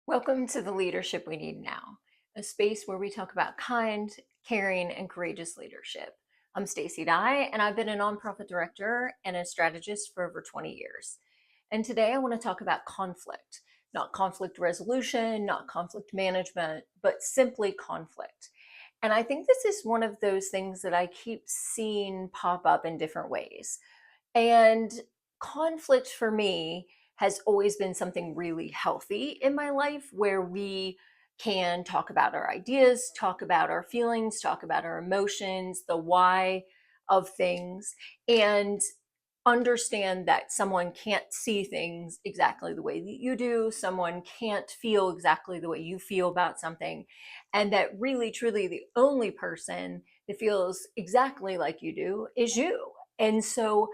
Welcome to the Leadership We Need Now, a space where we talk about kind, caring, and courageous leadership. I'm Stacey Dye, and I've been a nonprofit director and a strategist for over 20 years. And today I want to talk about conflict, not conflict resolution, not conflict management, but simply conflict. And I think this is one of those things that I keep seeing pop up in different ways. And conflict for me has always been something really healthy in my life where we can talk about our ideas, talk about our feelings, talk about our emotions, the why of things, and understand that someone can't see things exactly the way that you do, someone can't feel exactly the way you feel about something, and that really, truly, the only person that feels exactly like you do is you. And so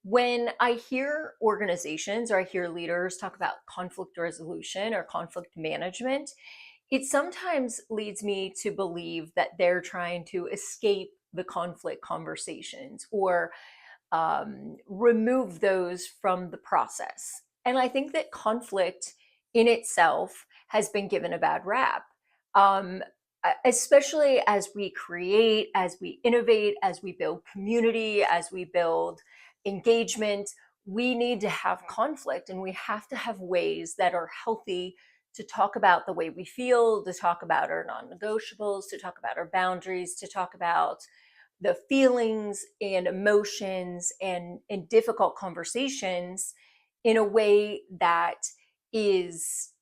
when I hear organizations or I hear leaders talk about conflict resolution or conflict management, it sometimes leads me to believe that they're trying to escape the conflict conversations or remove those from the process. And I think that conflict in itself has been given a bad rap. Um, Especially as we create, as we innovate, as we build community, as we build engagement, we need to have conflict and we have to have ways that are healthy to talk about the way we feel, to talk about our non negotiables, to talk about our boundaries, to talk about the feelings and emotions and difficult conversations in a way that is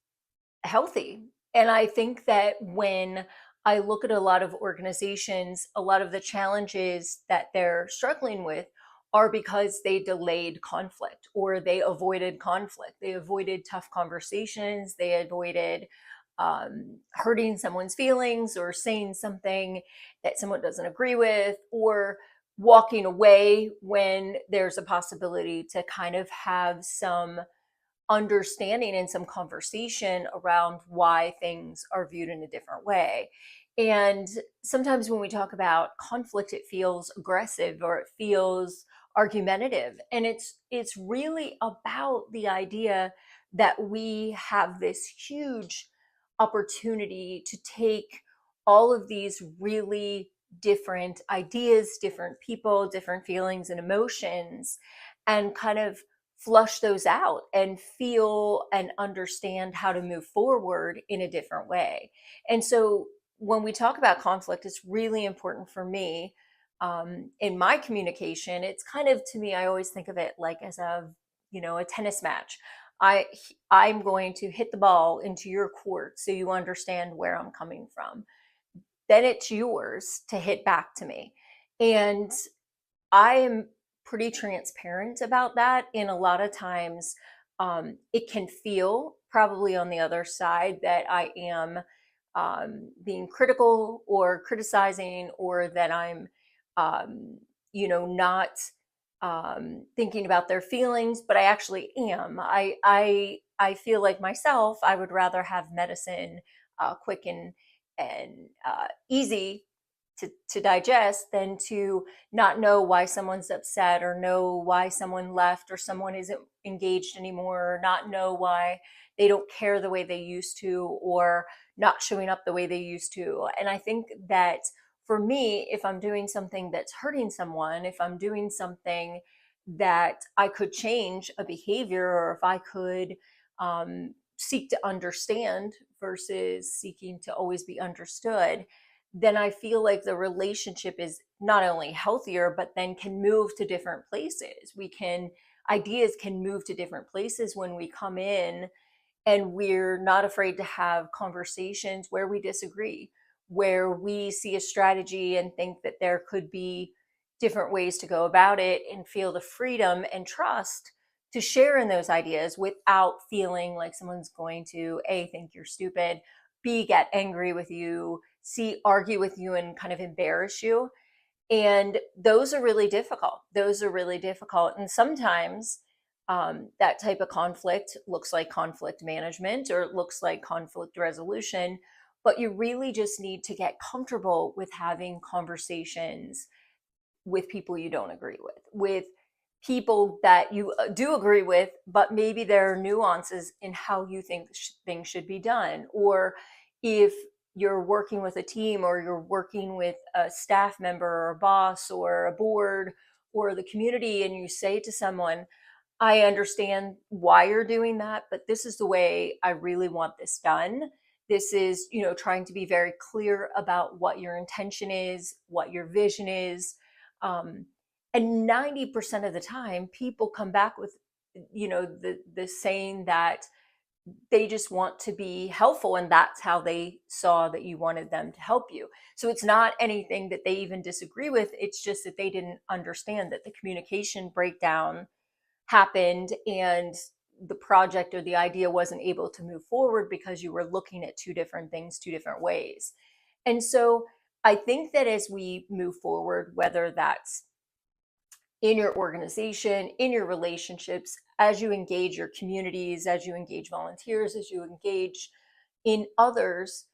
healthy. And I think that when I look at a lot of organizations, a lot of the challenges that they're struggling with are because they delayed conflict or they avoided conflict. They avoided tough conversations. They avoided hurting someone's feelings or saying something that someone doesn't agree with or walking away when there's a possibility to kind of have some understanding and some conversation around why things are viewed in a different way. And sometimes when we talk about conflict, it feels aggressive or it feels argumentative. And it's really about the idea that we have this huge opportunity to take all of these really different ideas, different people, different feelings and emotions, and kind of flush those out and feel and understand how to move forward in a different way. And so when we talk about conflict, it's really important for me in my communication. It's kind of, to me, I always think of it like as a tennis match. I I'm going to hit the ball into your court so you understand where I'm coming from. Then it's yours to hit back to me. And I am pretty transparent about that. And a lot of times it can feel probably on the other side that I am being critical or criticizing or that I'm, not thinking about their feelings, but I actually am. I feel like myself, I would rather have medicine quick and easy to digest than to not know why someone's upset or know why someone left or someone isn't engaged anymore or not know why they don't care the way they used to or not showing up the way they used to. And I think that for me, if I'm doing something that's hurting someone, if I'm doing something that I could change a behavior, or if I could seek to understand versus seeking to always be understood, then I feel like the relationship is not only healthier, but then can move to different places. Ideas can move to different places when we come in and we're not afraid to have conversations where we disagree, where we see a strategy and think that there could be different ways to go about it and feel the freedom and trust to share in those ideas without feeling like someone's going to A, think you're stupid, B, get angry with you, C, argue with you and kind of embarrass you. And those are really difficult. Those are really difficult. And sometimes that type of conflict looks like conflict management or it looks like conflict resolution. But you really just need to get comfortable with having conversations with people you don't agree with people that you do agree with, but maybe there are nuances in how you think things should be done. Or if you're working with a team, or you're working with a staff member or a boss or a board or the community, and you say to someone, I understand why you're doing that, but this is the way I really want this done. This is, trying to be very clear about what your intention is, what your vision is. Um, and 90% of the time, people come back with, the saying that they just want to be helpful, and that's how they saw that you wanted them to help you. So it's not anything that they even disagree with. It's just that they didn't understand that the communication breakdown happened, and the project or the idea wasn't able to move forward because you were looking at two different things, two different ways. And so I think that as we move forward, whether that's in your organization, in your relationships, as you engage your communities, as you engage volunteers, as you engage in others,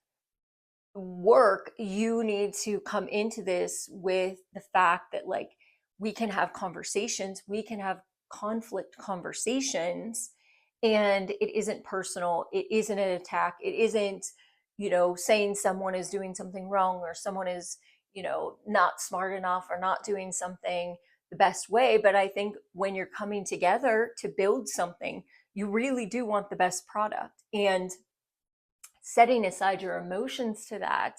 work, you need to come into this with the fact that, like, we can have conversations, we can have conflict conversations, and it isn't personal, it isn't an attack, it isn't, saying someone is doing something wrong, or someone is, not smart enough, or not doing something the best way. But I think when you're coming together to build something, you really do want the best product. And setting aside your emotions to that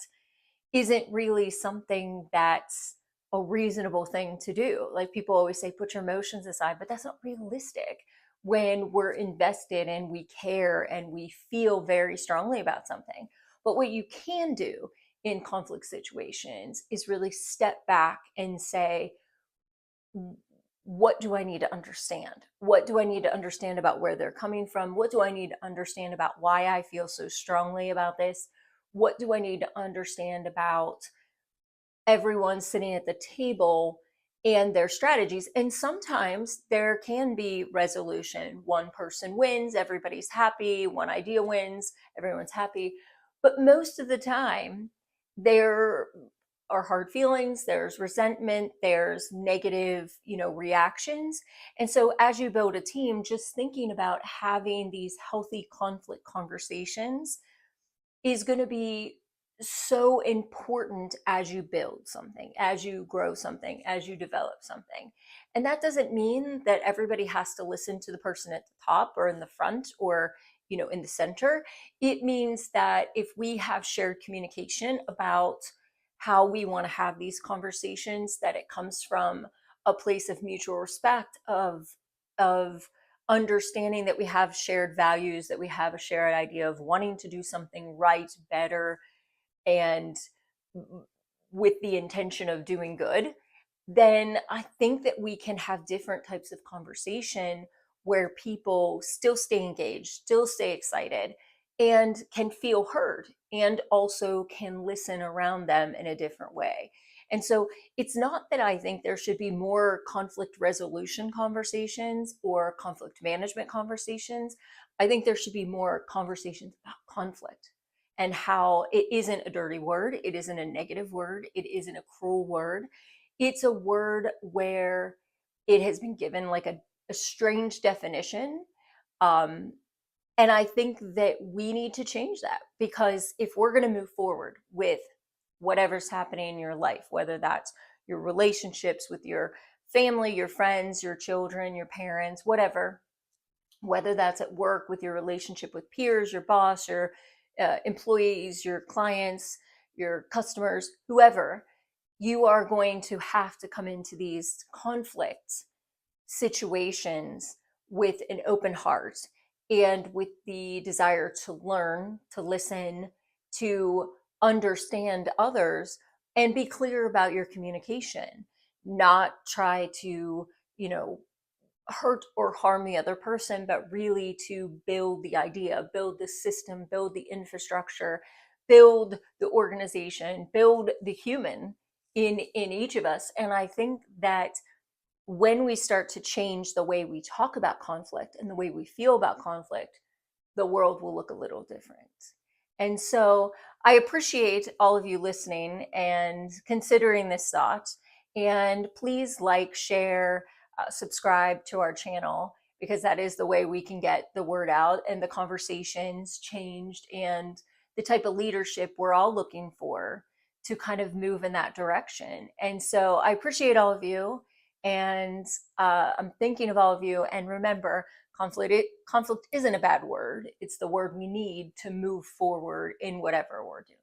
isn't really something that's a reasonable thing to do. Like, people always say, put your emotions aside, but that's not realistic when we're invested and we care and we feel very strongly about something. But what you can do in conflict situations is really step back and say, what do I need to understand? What do I need to understand about where they're coming from? What do I need to understand about why I feel so strongly about this? What do I need to understand about everyone sitting at the table and their strategies? And sometimes there can be resolution. One person wins, everybody's happy. One idea wins, everyone's happy. But most of the time, there are hard feelings, there's resentment, there's negative, reactions. And so as you build a team, just thinking about having these healthy conflict conversations is going to be so important as you build something, as you grow something, as you develop something. And that doesn't mean that everybody has to listen to the person at the top or in the front or, in the center. It means that if we have shared communication about how we want to have these conversations, that it comes from a place of mutual respect, of understanding that we have shared values, that we have a shared idea of wanting to do something right, better, and with the intention of doing good, then I think that we can have different types of conversation where people still stay engaged, still stay excited, and can feel heard, and also can listen around them in a different way. And so it's not that I think there should be more conflict resolution conversations or conflict management conversations. I think there should be more conversations about conflict, and how it isn't a dirty word, it isn't a negative word, it isn't a cruel word. It's a word where it has been given like a strange definition. Um, and I think that we need to change that, because if we're going to move forward with whatever's happening in your life, whether that's your relationships with your family, your friends, your children, your parents, whatever, whether that's at work with your relationship with peers, your boss, your employees, your clients, your customers, whoever, you are going to have to come into these conflict situations with an open heart and with the desire to learn, to listen, to understand others, and be clear about your communication, not try to, you know, hurt or harm the other person, but really to build the idea, build the system, build the infrastructure, build the organization, build the human in each of us. And I think that when we start to change the way we talk about conflict and the way we feel about conflict, the world will look a little different. And so I appreciate all of you listening and considering this thought. And please like, share, subscribe to our channel, because that is the way we can get the word out and the conversations changed and the type of leadership we're all looking for to kind of move in that direction. And so I appreciate all of you, and I'm thinking of all of you. And remember, conflict isn't a bad word. It's the word we need to move forward in whatever we're doing.